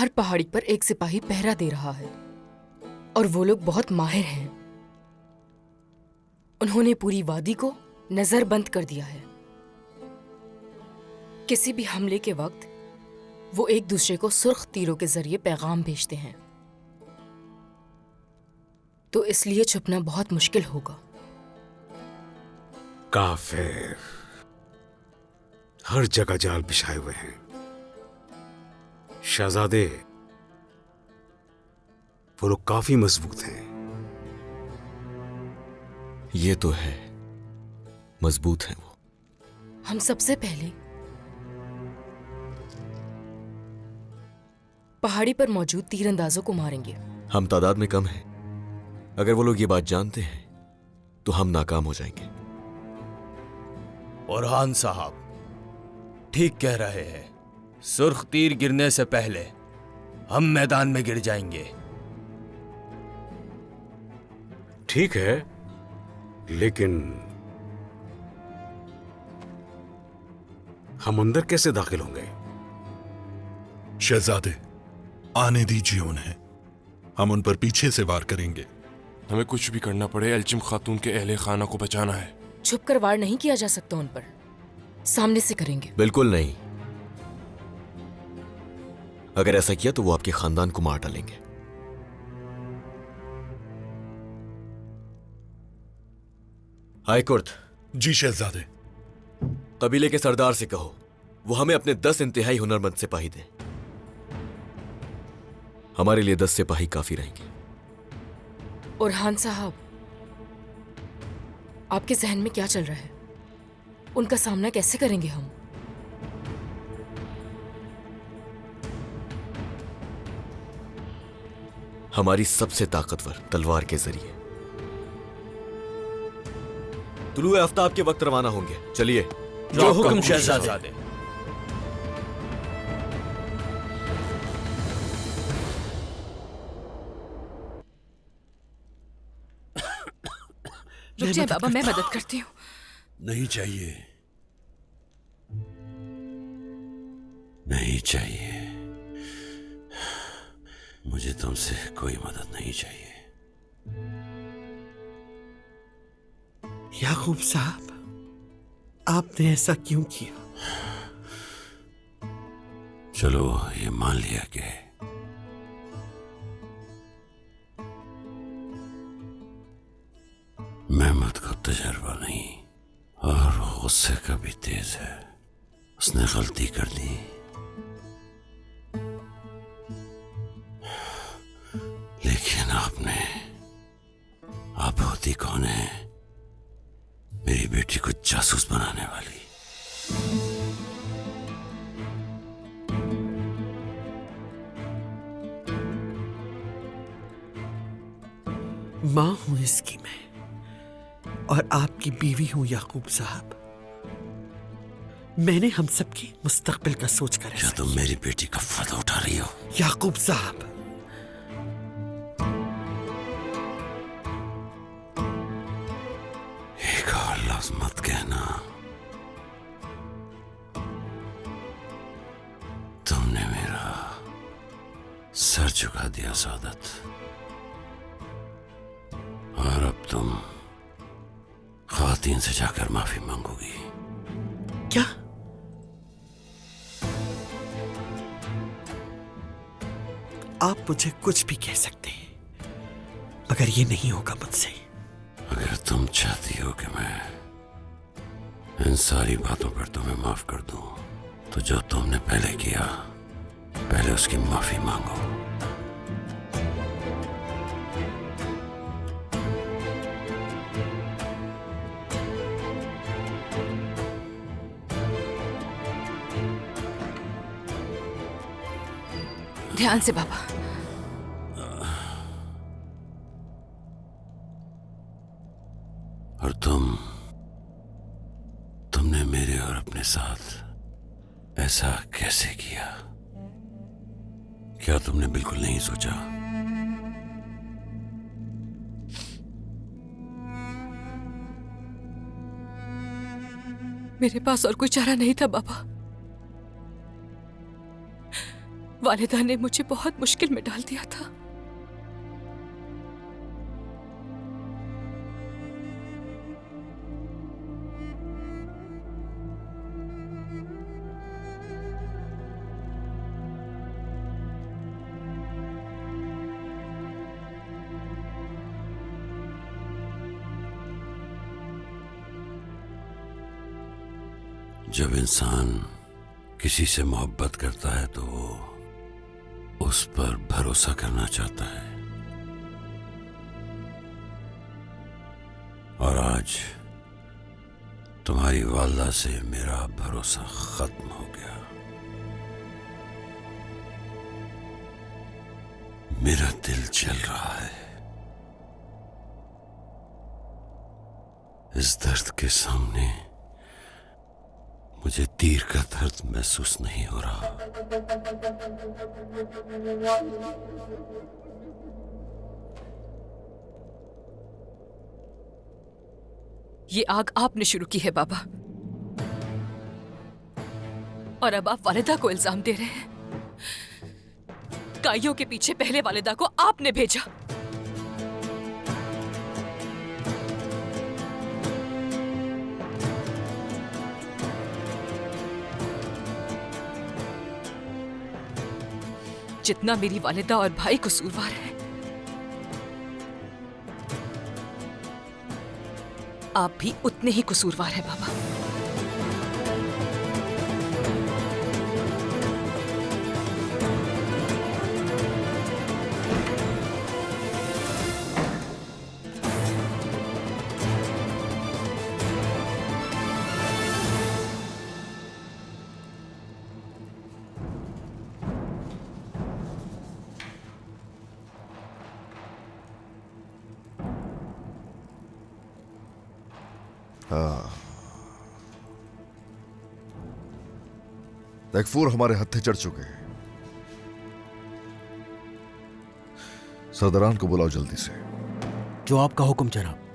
हर पहाड़ी पर एक सिपाही पहरा दे रहा है और वो लोग बहुत माहिर हैं। उन्होंने पूरी वादी को नजरबंद कर दिया है। किसी भी हमले के वक्त वो एक दूसरे को सुर्ख तीरों के जरिए पैगाम भेजते हैं, तो इसलिए छुपना बहुत मुश्किल होगा। काफिर हर जगह जाल बिछाए हुए हैं। शहजादे, वो लोग काफी मजबूत हैं। ये तो है, मजबूत हैं वो। हम सबसे पहले पहाड़ी पर मौजूद तीरंदाजों को मारेंगे। हम तादाद में कम हैं। अगर वो लोग ये बात जानते हैं तो हम नाकाम हो जाएंगे। बुरहान साहब ठीक कह रहे हैं। सुर्ख तीर गिरने से पहले हम मैदान में गिर जाएंगे। ठीक है, लेकिन हम अंदर कैसे दाखिल होंगे? शहजादे, आने दीजिए उन्हें, हम उन पर पीछे से वार करेंगे। हमें कुछ भी करना पड़े, अल्जिम खातून के अहले खाना को बचाना है। छुपकर वार नहीं किया जा सकता उन पर, सामने से करेंगे। बिल्कुल नहीं। अगर ऐसा किया तो वो आपके खानदान को मार डालेंगे। हाईकोर्ट। जी शहजादे। कबीले के सरदार से कहो वो हमें अपने 10 इंतहाई हुनरमंद सिपाही दें। हमारे लिए 10 सिपाही काफी रहेंगे। बुरहान साहब, आपके जहन में क्या चल रहा है? उनका सामना कैसे करेंगे हम? हमारी सबसे ताकतवर तलवार के जरिए। तुलुए आफ्ताब के वक्त रवाना होंगे। चलिए। जो हुक्म शहजादे। रुक जाए बाबा, मैं मदद करती हूँ। नहीं चाहिए, नहीं चाहिए, मुझे तुमसे कोई मदद नहीं चाहिए। याकूब साहब, आपने ऐसा क्यों किया? चलो ये मान लिया कि मेहमद को तजर्बा नहीं और वो गुस्से का भी तेज है। उसने गलती कर दी। लेकिन आप होती कौन है मेरी बेटी को जासूस बनाने वाली? मां हूं इसकी मैं, और आपकी बीवी हूं याकूब साहब। मैंने हम सबके मुस्तकबिल का सोचकर क्या तुम मेरी बेटी का फायदा उठा रही हो? याकूब साहब, एक और लफ्ज मत कहना। तुमने मेरा सर झुका दिया सादत, और अब तुम ख़वातीन से जाकर माफी मांगोगी। क्या? आप मुझे कुछ भी कह सकते हैं, मगर ये नहीं होगा मुझसे। अगर तुम चाहती हो कि मैं इन सारी बातों पर तुम्हें माफ कर दूं, तो जो तुमने पहले किया, पहले उसकी माफी मांगो। ध्यान से बाबा। और तुमने मेरे और अपने साथ ऐसा कैसे किया? क्या तुमने बिल्कुल नहीं सोचा? मेरे पास और कोई चारा नहीं था बाबा। वालिदा ने मुझे बहुत मुश्किल में डाल दिया था। जब इंसान किसी से मोहब्बत करता है तो वो उस पर भरोसा करना चाहता है, और आज तुम्हारी वालदा से मेरा भरोसा खत्म हो गया। मेरा दिल जल रहा है। इस दर्द के सामने मुझे तीर का दर्द महसूस नहीं हो रहा। ये आग आपने शुरू की है बाबा, और अब आप वालिदा को इल्जाम दे रहे हैं। काइयों के पीछे पहले वालिदा को आपने भेजा। जितना मेरी वालिदा और भाई कसूरवार है, आप भी उतने ही कसूरवार हैं बाबा। तकफूर हमारे हत्थे चढ़ चुके हैं। सरदारान को बुलाओ जल्दी से। जो आपका हुक्म जनाब।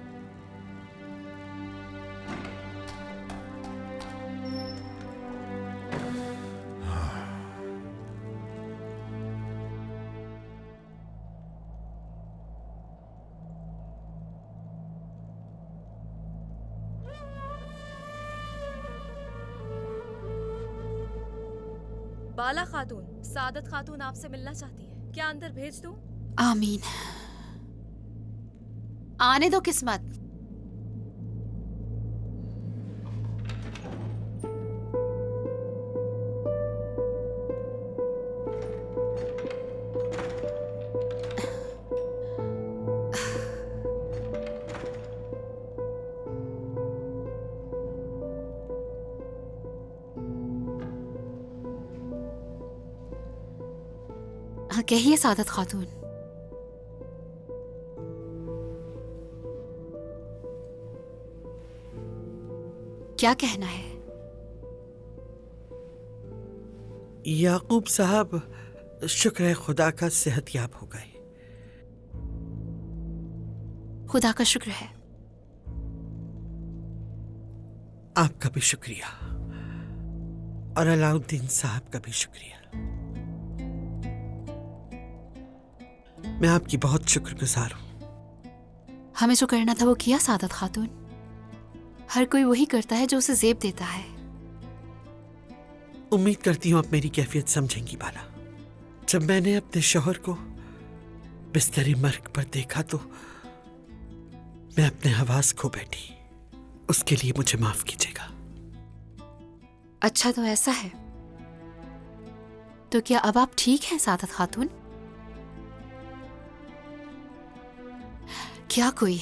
बाला खातून, सादत खातून आपसे मिलना चाहती है, क्या अंदर भेज दूं? आमीन। आने दो किस्मत। कहिए सादत खातून। क्या कहना है? याकूब साहब, शुक्र है खुदा का सेहतयाब हो गए। खुदा का शुक्र है। आपका भी शुक्रिया, और अलाउद्दीन साहब का भी शुक्रिया। मैं आपकी बहुत शुक्रगुजार हूं। हमें जो करना था वो किया सादत खातून। हर कोई वही करता है जो उसे जेब देता है। उम्मीद करती हूँ आप मेरी कैफियत समझेंगी बाला। जब मैंने अपने शौहर को बिस्तरे मर्ग पर देखा तो मैं अपने हवास खो बैठी। उसके लिए मुझे माफ कीजिएगा। अच्छा तो ऐसा है, तो क्या अब आप ठीक हैं सादत खातून? क्या कोई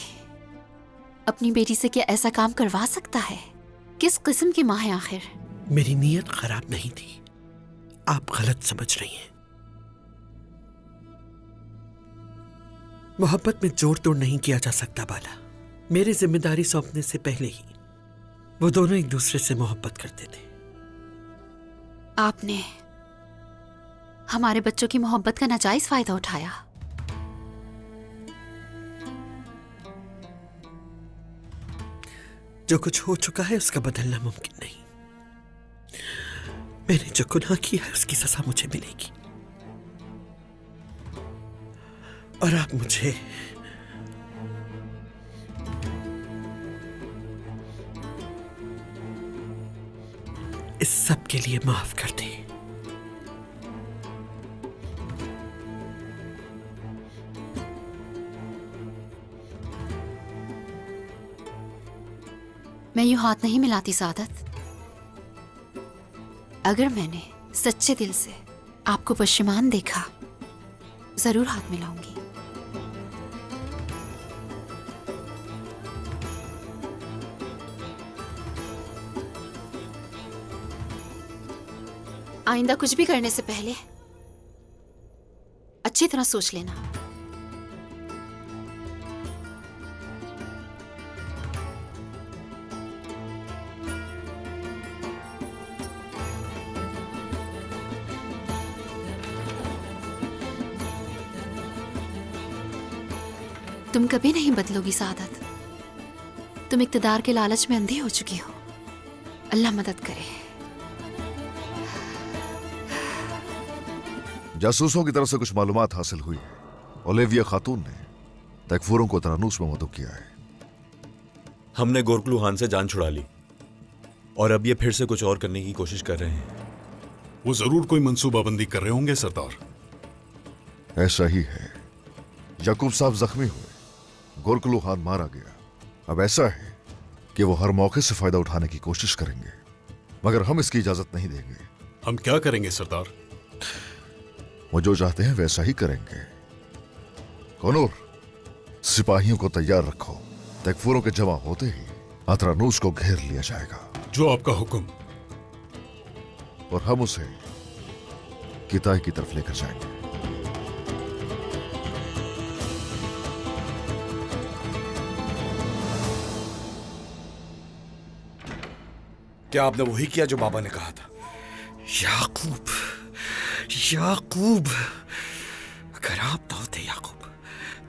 अपनी बेटी से क्या ऐसा काम करवा सकता है? किस किस्म की माँ है आखिर? मेरी नीयत खराब नहीं थी, आप गलत समझ रही हैं। मोहब्बत में जोड़ तोड़ नहीं किया जा सकता बाला। मेरी जिम्मेदारी सौंपने से पहले ही वो दोनों एक दूसरे से मोहब्बत करते थे। आपने हमारे बच्चों की मोहब्बत का नाजायज फायदा उठाया। जो कुछ हो चुका है उसका बदलना मुमकिन नहीं। मैंने जो गुनाह किया है उसकी सजा मुझे मिलेगी। और आप मुझे इस सब के लिए माफ कर दें। मैं यूं हाथ नहीं मिलाती सादत। अगर मैंने सच्चे दिल से आपको पश्चिमान देखा जरूर हाथ मिलाऊंगी। आइंदा कुछ भी करने से पहले अच्छी तरह सोच लेना। तुम कभी नहीं बदलोगी सादत। तुम इक्तदार के लालच में अंधी हो चुकी हो। अल्लाह मदद करे। जासूसों की तरफ से कुछ मालूमात हासिल हुई है। ओलिविया खातून ने तकफूरों को तरानूस में मदद किया है। हमने गोरकलू खान से जान छुड़ा ली और अब ये फिर से कुछ और करने की कोशिश कर रहे हैं। वो जरूर कोई मंसूबाबंदी कर रहे होंगे सरदार। ऐसा ही है। याकूब साहब जख्मी हुए, गोरकलू खान मारा गया। अब ऐसा है कि वो हर मौके से फायदा उठाने की कोशिश करेंगे, मगर हम इसकी इजाजत नहीं देंगे। हम क्या करेंगे सरदार? वो जो चाहते हैं वैसा ही करेंगे। कौनूर, सिपाहियों को तैयार रखो। तकफूरों के जमा होते ही अतरानूस को घेर लिया जाएगा। जो आपका हुक्म। और हम उसे किताई की तरफ लेकर जाएंगे। क्या आपने वही किया जो बाबा ने कहा था? याकूब, याकूब, अगर आप ना होते याकूब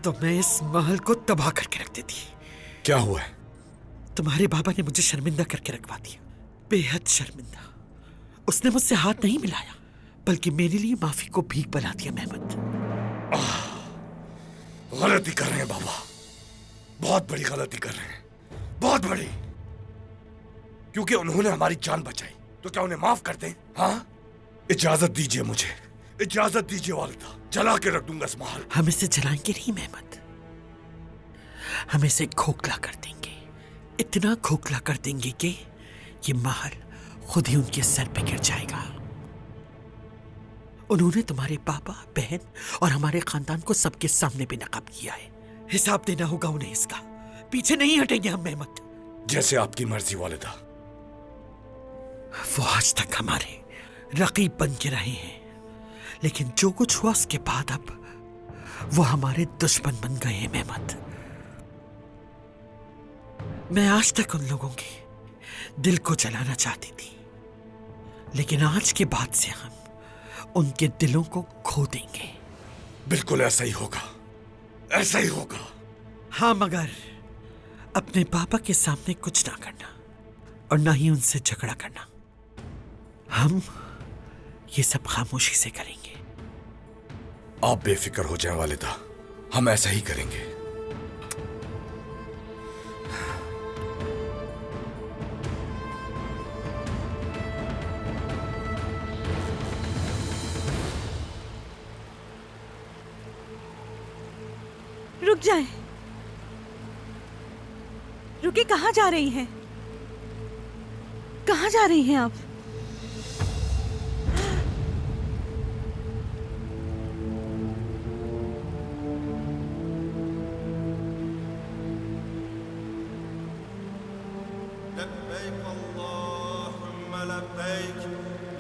तो मैं इस महल को तबाह करके रख देती। क्या हुआ है? तुम्हारे बाबा ने मुझे शर्मिंदा करके रखवा दिया, बेहद शर्मिंदा। उसने मुझसे हाथ नहीं मिलाया बल्कि मेरे लिए माफी को भीख बना दिया। मेहमद, गलती कर रहे हैं बाबा, बहुत बड़ी गलती कर रहे हैं, बहुत बड़ी। क्योंकि उन्होंने हमारी जान बचाई तो क्या उन्हें माफ कर दें? हाँ, इजाजत दीजिए मुझे, इजाजत दीजिए वालिदा। जला के रख दूंगा इस महल। हम इसे जलाएंगे नहीं मेहमद, हम इसे खोखला कर देंगे। इतना खोखला कर देंगे कि ये महल खुद ही उनके सर पे गिर जाएगा। उन्होंने तुम्हारे पापा, बहन और हमारे खानदान को सबके सामने बेनकाब किया है। हिसाब देना होगा उन्हें इसका। पीछे नहीं हटेंगे हम मेहमद। जैसे आपकी मर्जी वालिदा। वो आज तक हमारे रकीब बन के रहे हैं, लेकिन जो कुछ हुआ उसके बाद अब वो हमारे दुश्मन बन गए हैं मेहमद। मैं आज तक उन लोगों के दिल को जलाना चाहती थी, लेकिन आज के बाद से हम उनके दिलों को खो देंगे। बिल्कुल ऐसा ही होगा, ऐसा ही होगा। हाँ, मगर अपने पापा के सामने कुछ ना करना और ना ही उनसे झगड़ा करना। हम ये सब खामोशी से करेंगे। आप बेफिक्र हो जाएं वालिदा, हम ऐसा ही करेंगे। रुक जाएं। रुके, कहाँ जा रही हैं? कहाँ जा रही हैं आप?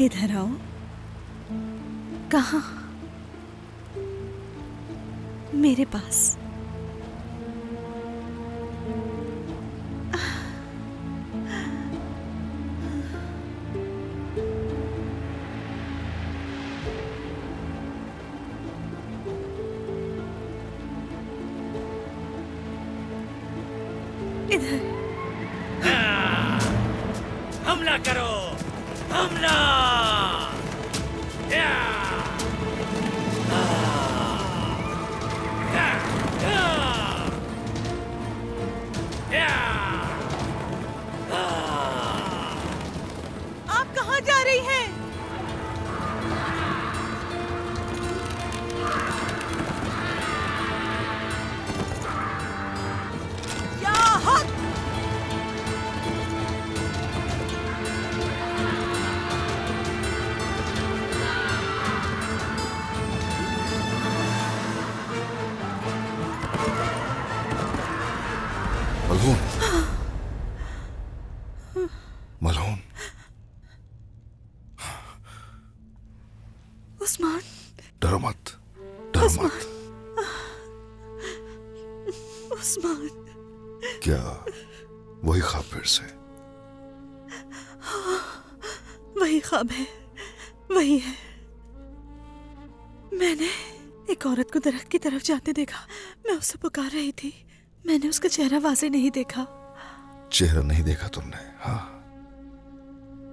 इधर आओ। कहाँ? मेरे पास। इधर। हमला करो, हमला! आप कहाँ जा रही हैं? या हक! मलहून, मलहून, उस्मान। डरो मत, डरो मत। उस्मान। क्या वही ख्वाब फिर से? वही ख्वाब है, वही है। मैंने एक औरत को दरख्त की तरफ जाते देखा। मैं उसे पुकार रही थी। मैंने उसका चेहरा वाज़े नहीं देखा। चेहरा नहीं देखा तुमने? हाँ,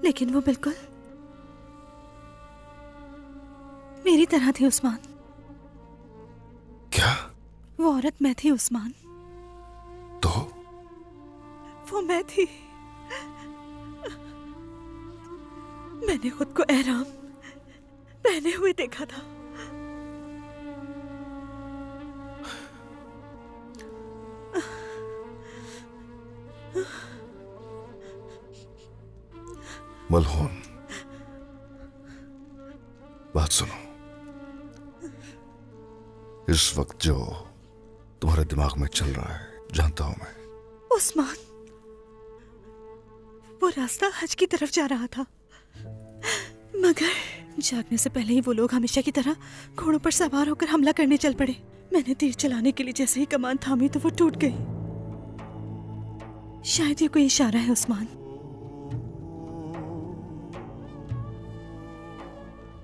लेकिन वो बिल्कुल मेरी तरह थी उस्मान। क्या? वो औरत मैं थी उस्मान। तो वो मैं थी। मैंने खुद को एहराम पहने हुए देखा था। मलहून, बात सुनो। इस वक्त जो तुम्हारे दिमाग में चल रहा है जानता हूं मैं। उस्मान, वो रास्ता हज की तरफ जा रहा था, मगर जागने से पहले ही वो लोग हमेशा की तरह घोड़ों पर सवार होकर हमला करने चल पड़े। मैंने तीर चलाने के लिए जैसे ही कमान थामी तो वो टूट गई। शायद ये कोई इशारा है उस्मान।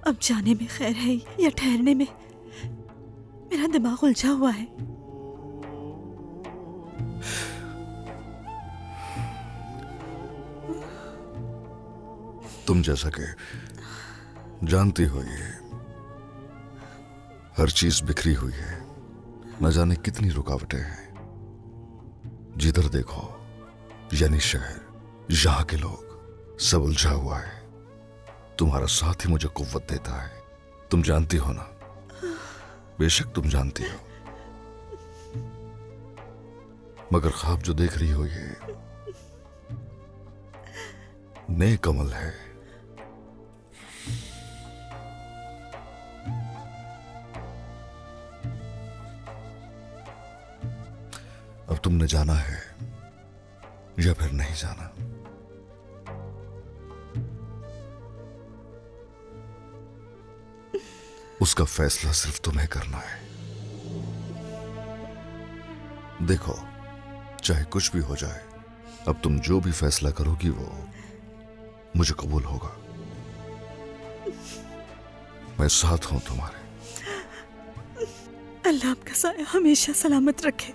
अब जाने में खैर है या ठहरने में? मेरा दिमाग उलझा हुआ है। तुम जैसा कि जानती हो ये हर चीज बिखरी हुई है। न जाने कितनी रुकावटें हैं। जिधर देखो यानी शहर, यहाँ के लोग, सब उलझा हुआ है। तुम्हारा साथ ही मुझे कुव्वत देता है। तुम जानती हो ना? बेशक तुम जानती हो, मगर ख्वाब जो देख रही हो ये नेक अमल है। अब तुमने जाना है या फिर नहीं जाना? उसका फैसला सिर्फ तुम्हें करना है। देखो, चाहे कुछ भी हो जाए, अब तुम जो भी फैसला करोगी वो मुझे कबूल होगा। मैं साथ हूं तुम्हारे। अल्लाह आपका साया हमेशा सलामत रखे।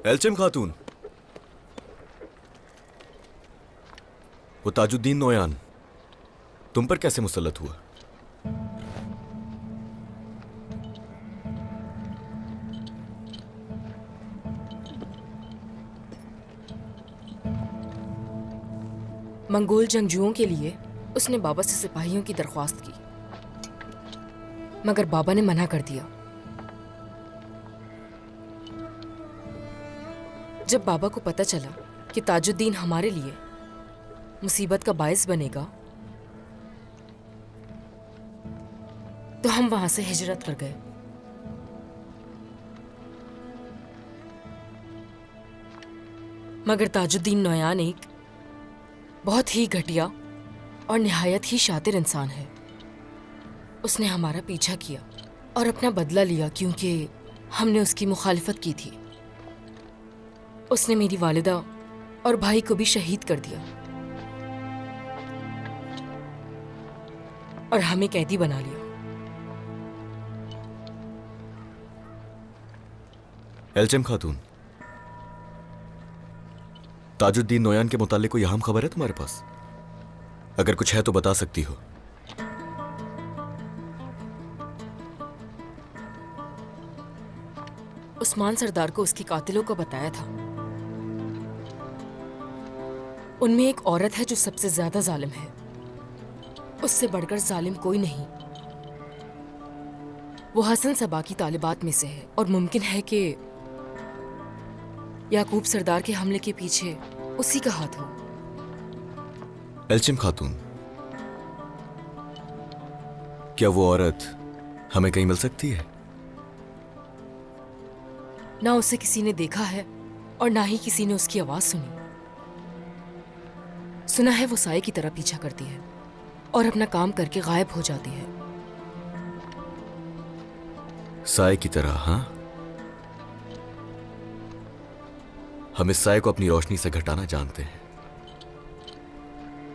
एल्चिम खातून, वो ताजुद्दीन नोयान तुम पर कैसे मुसल्लत हुआ? मंगोल जंगजुओं के लिए उसने बाबा से सिपाहियों की दरख्वास्त की, मगर बाबा ने मना कर दिया। जब बाबा को पता चला कि ताजुद्दीन हमारे लिए मुसीबत का बायस बनेगा, तो हम वहां से हिजरत कर गए। मगर ताजुद्दीन नोयान एक बहुत ही घटिया और निहायत ही शातिर इंसान है। उसने हमारा पीछा किया और अपना बदला लिया क्योंकि हमने उसकी मुखालिफत की थी। उसने मेरी वालिदा और भाई को भी शहीद कर दिया और हमें कैदी बना लिया। एल्चम खातून, ताजुद्दीन नोयान के मुतालिक कोई अहम खबर है तुम्हारे पास? अगर कुछ है तो बता सकती हो। उस्मान सरदार को उसके कातिलों को बताया था। उनमें एक औरत है जो सबसे ज्यादा जालिम है। उससे बढ़कर जालिम कोई नहीं। वो हसन सबा की तालिबात में से है और मुमकिन है कि याकूब सरदार के हमले के पीछे उसी का हाथ हो। एल्चिम खातून, क्या वो औरत हमें कहीं मिल सकती है? ना उसे किसी ने देखा है और ना ही किसी ने उसकी आवाज सुनी। सुना है वो साए की तरह पीछा करती है और अपना काम करके गायब हो जाती है। साए की तरह? हाँ, हम इस साए को अपनी रोशनी से घटाना जानते हैं।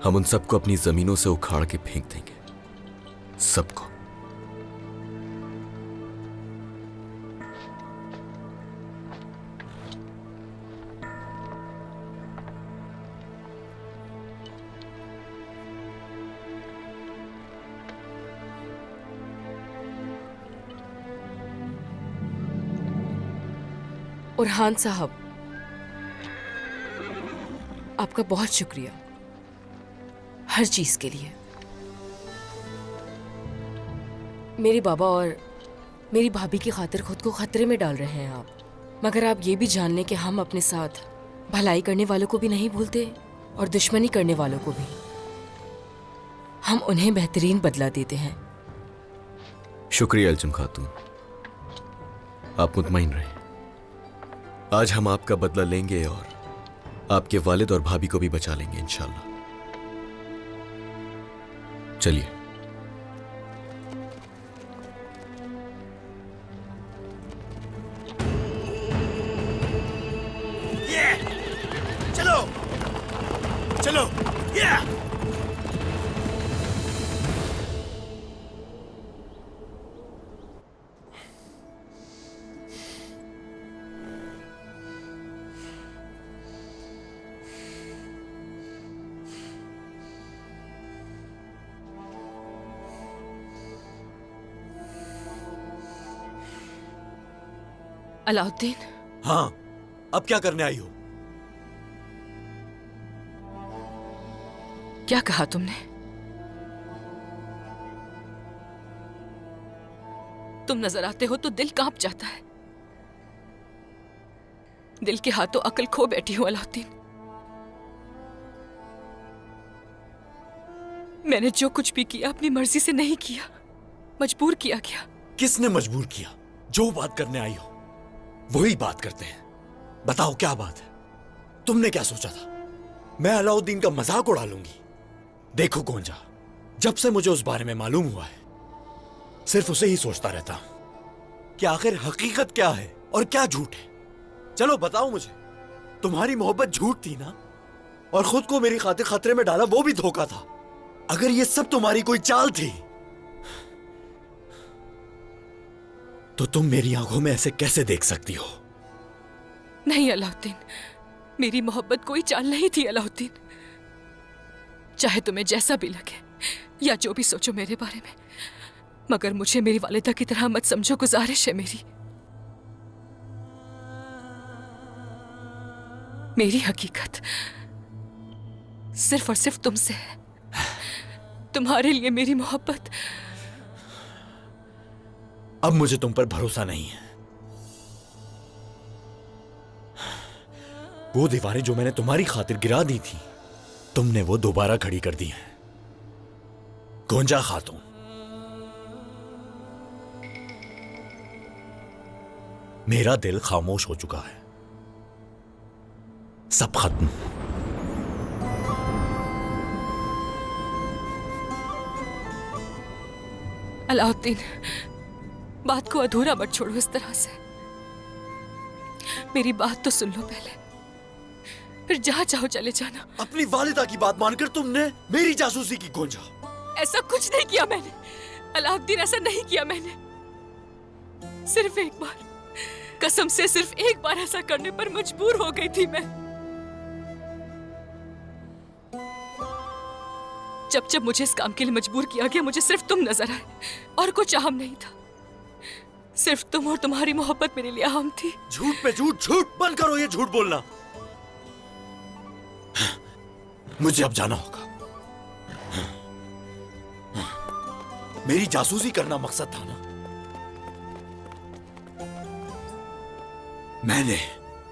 हम उन सबको अपनी जमीनों से उखाड़ के फेंक देंगे, सबको। उरहान साहब, आपका बहुत शुक्रिया हर चीज के लिए। मेरे बाबा और मेरी भाभी की खातिर खुद को खतरे में डाल रहे हैं आप, मगर आप ये भी जान लें कि हम अपने साथ भलाई करने वालों को भी नहीं भूलते और दुश्मनी करने वालों को भी। हम उन्हें बेहतरीन बदला देते हैं। शुक्रिया एल्चम खातून, आप मुतमईन रहें। आज हम आपका बदला लेंगे और आपके वालिद और भाभी को भी बचा लेंगे इंशाल्लाह। चलिए। चलो चलो, अलाउद्दीन। हाँ, अब क्या करने आई हो? क्या कहा तुमने? तुम नजर आते हो तो दिल कांप जाता है। दिल के हाथों अकल खो बैठी हूं अलाउद्दीन। मैंने जो कुछ भी किया अपनी मर्जी से नहीं किया, मजबूर किया गया। किसने मजबूर किया? जो बात करने आई हो वही बात करते हैं। बताओ क्या बात है? तुमने क्या सोचा था? मैं अलाउद्दीन का मजाक उड़ा लूंगी? देखो गोंजा, जब से मुझे उस बारे में मालूम हुआ है सिर्फ उसे ही सोचता रहता हूं कि आखिर हकीकत क्या है और क्या झूठ है। चलो बताओ मुझे, तुम्हारी मोहब्बत झूठ थी ना? और खुद को मेरी खातिर खतरे में डाला, वो भी धोखा था। अगर ये सब तुम्हारी कोई चाल थी तो तुम मेरी आंखों में ऐसे कैसे देख सकती हो? नहीं अलाउद्दीन, मेरी मोहब्बत कोई चाल नहीं थी अलाउद्दीन। चाहे तुम्हें जैसा भी लगे या जो भी सोचो मेरे बारे में, मगर मुझे मेरी वालिदा की तरह मत समझो। गुजारिश है मेरी हकीकत सिर्फ और सिर्फ तुमसे है। तुम्हारे लिए मेरी मोहब्बत। अब मुझे तुम पर भरोसा नहीं है। वो दीवारें जो मैंने तुम्हारी खातिर गिरा दी थी, तुमने वो दोबारा खड़ी कर दी हैं। गोंजा खातून, मेरा दिल खामोश हो चुका है, सब खत्म। अलाउद्दीन, बात को अधूरा मत छोड़ो इस तरह से। मेरी बात तो सुन लो पहले, फिर जहां चाहो चले जाना। अपनी वालिदा की बात मानकर तुमने मेरी जासूसी की गोंजा। ऐसा कुछ नहीं किया मैंने अलाउद्दीन, ऐसा नहीं किया मैंने। सिर्फ एक बार, कसम से सिर्फ एक बार ऐसा करने पर मजबूर हो गई थी मैं। जब जब मुझे इस काम के लिए मजबूर किया गया, मुझे सिर्फ तुम नजर आए और कुछ अहम नहीं था। सिर्फ तुम और तुम्हारी मोहब्बत मेरे लिए अहम थी। झूठ पे झूठ, झूठ बंद करो ये झूठ बोलना। मुझे अब जाना होगा। मेरी जासूसी करना मकसद था ना। मैंने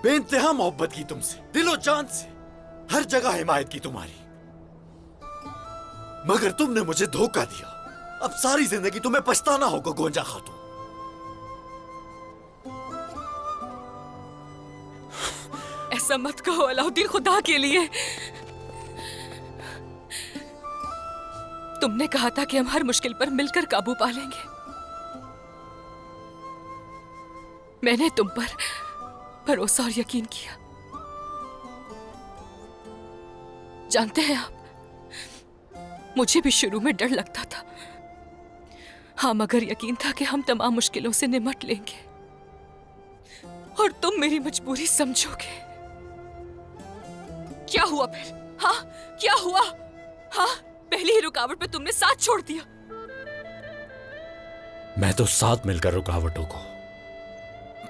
बेइंतहा मोहब्बत की तुमसे, दिलो जान से, हर जगह हिमायत की तुम्हारी, मगर तुमने मुझे धोखा दिया। अब सारी जिंदगी तुम्हें पछताना होगा गोंजा खातून। ऐसा मत कहो अलाउद्दीन, खुदा के लिए। तुमने कहा था कि हम हर मुश्किल पर मिलकर काबू पा लेंगे। मैंने तुम पर भरोसा और यकीन किया। जानते हैं आप, मुझे भी शुरू में डर लगता था, हाँ, मगर यकीन था कि हम तमाम मुश्किलों से निमट लेंगे और तुम मेरी मजबूरी समझोगे। क्या हुआ फिर? हाँ, क्या हुआ? हाँ, पहली ही रुकावट पे तुमने साथ छोड़ दिया। मैं तो साथ मिलकर रुकावटों को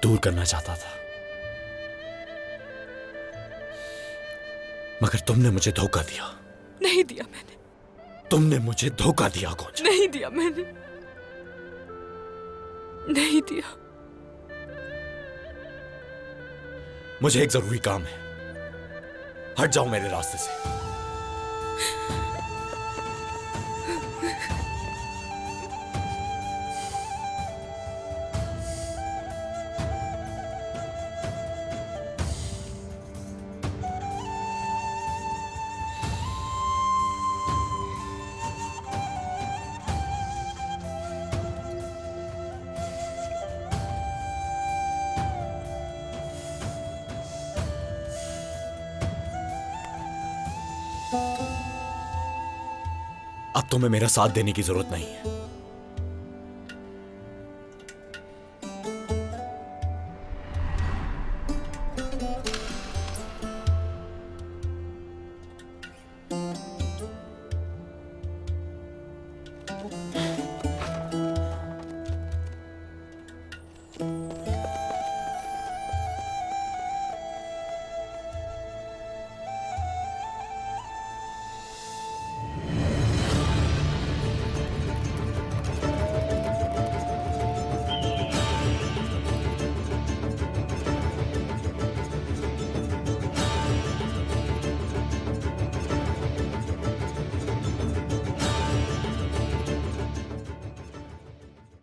दूर करना चाहता था, मगर तुमने मुझे धोखा दिया। नहीं दिया मैंने। तुमने मुझे धोखा दिया गोंजा। नहीं दिया मैंने, नहीं दिया। मुझे एक जरूरी काम है, हट जाओ मेरे रास्ते से। अब तुम्हें मेरा साथ देने की जरूरत नहीं है।